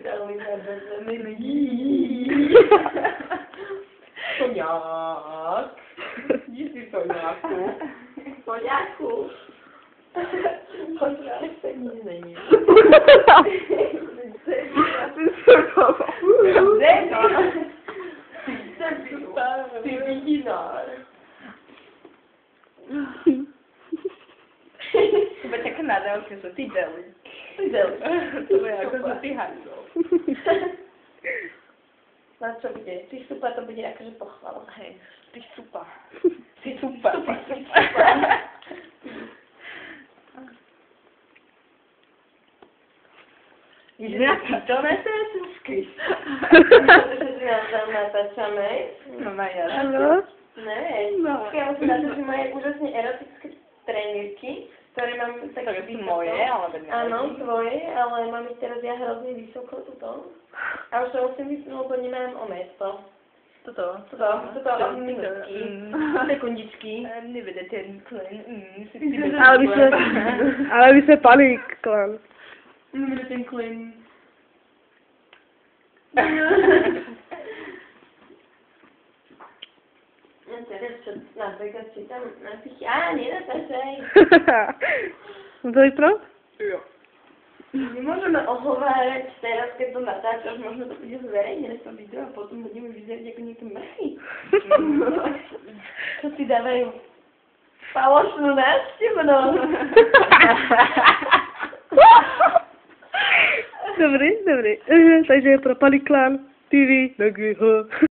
Dali na bezemný lidí. Soňák. Jdi si Soňáku. Soňáku. Soňák se nikdy není. Ty vidinár. To bude taká nadávka, že ty deli. Ty deli. To bude ako, že ty hajzol. Na čo bude? Ty super, to bude akože pochvala. Hej, ty super. Ty super. Že to nesúsky. Že si nás tam natáčame. No ma ja. Áno. Ne, No. ja musím natočiť moje úžasne erotické trenírky, ktoré mám tak To sú moje, ale nevadí. Áno, tvoje, ale mám ich teraz ja hrozne vysoko tuto. A už to musím vysnúť, lebo nemám o mesto. Toto minútky, sekundičky. Nebude ten klen. Ale by sme pali klan. Nebude ten klin. Ja teraz čo napríklad čítam na tých... nenatáčaj. To je pro? Jo. Nemôžeme ohovárať teraz, keď to natáčaš, možno to bude zverejnené to video a potom budeme vyzerať ako niekto mrchý. Čo si dávajú falošnú návštevnosť. Dobrý. Takže pro Pali Klan TV na GH.